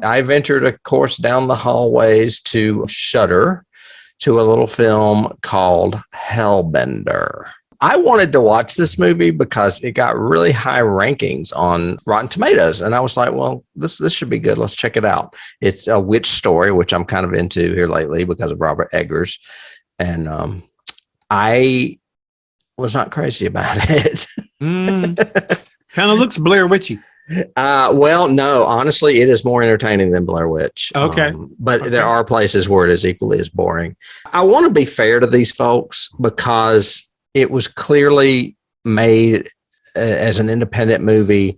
I ventured, of course, down the hallways to Shudder to a little film called Hellbender. I wanted to watch this movie because it got really high rankings on Rotten Tomatoes. And I was like, well, this should be good. Let's check it out. It's a witch story, which I'm kind of into here lately because of Robert Eggers. And I was not crazy about it. Kind of looks Blair Witchy. Well, no, honestly, it is more entertaining than Blair Witch. Okay. But there are places where it is equally as boring. I want to be fair to these folks because it was clearly made as an independent movie,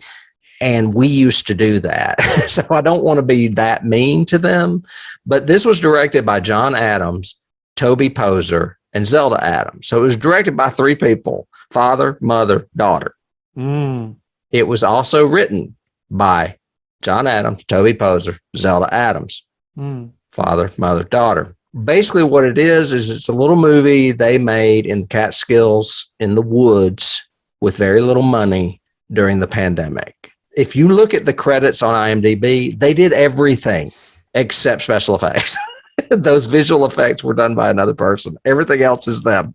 and we used to do that. So I don't want to be that mean to them, but this was directed by John Adams, Toby Poser, and Zelda Adams. So it was directed by 3 people, father, mother, daughter. It was also written by John Adams, Toby Poser, Zelda Adams, father, mother, daughter. Basically what it is it's a little movie they made in the Catskills in the woods with very little money during the pandemic. If you look at the credits on IMDb, they did everything except special effects. Those visual effects were done by another person. Everything else is them,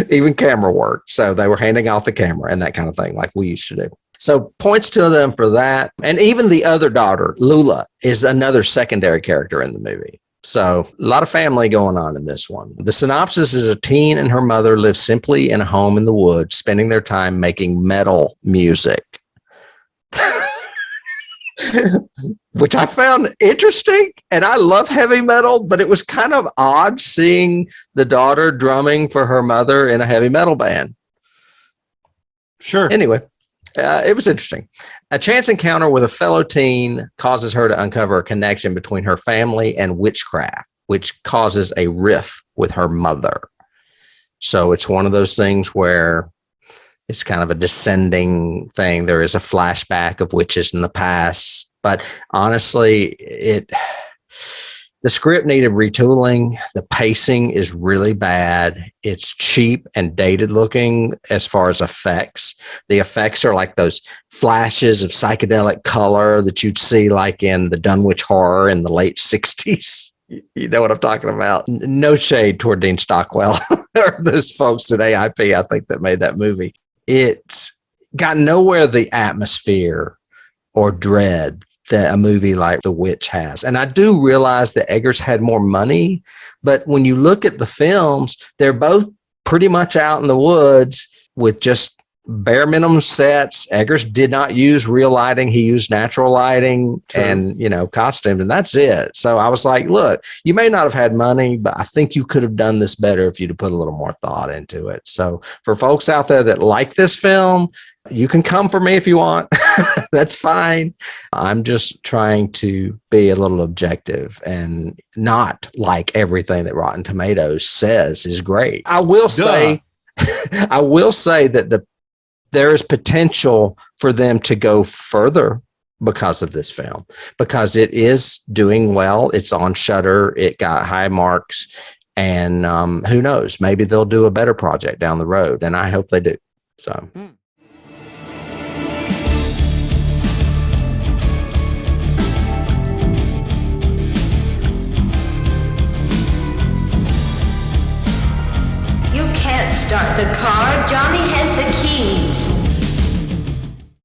even camera work. So they were handing off the camera and that kind of thing like we used to do. So points to them for that. And even the other daughter, Lula, is another secondary character in the movie. So a lot of family going on in this one. The synopsis is a teen and her mother live simply in a home in the woods, spending their time making metal music, which I found interesting. And I love heavy metal, but it was kind of odd seeing the daughter drumming for her mother in a heavy metal band. Sure. Anyway. It was interesting. A chance encounter with a fellow teen causes her to uncover a connection between her family and witchcraft, which causes a rift with her mother. So it's one of those things where it's kind of a descending thing. There is a flashback of witches in the past, but honestly, the script needed retooling. The pacing is really bad. It's cheap and dated looking as far as effects. The effects are like those flashes of psychedelic color that you'd see like in the Dunwich Horror in the late 60s. You know what I'm talking about? No shade toward Dean Stockwell or those folks at AIP, I think, that made that movie. It's got nowhere the atmosphere or dread that a movie like The Witch has. And I do realize that Eggers had more money, but when you look at the films, they're both pretty much out in the woods with just bare minimum sets. Eggers did not use real lighting. He used natural lighting. True. And, costumes, and that's it. So I was like, look, you may not have had money, but I think you could have done this better if you'd have put a little more thought into it. So for folks out there that like this film, you can come for me if you want. That's fine. I'm just trying to be a little objective and not like everything that Rotten Tomatoes says is great. I will say that there is potential for them to go further because of this film, because it is doing well. It's on Shudder. It got high marks, and who knows? Maybe they'll do a better project down the road, and I hope they do. So. Start the car, Johnny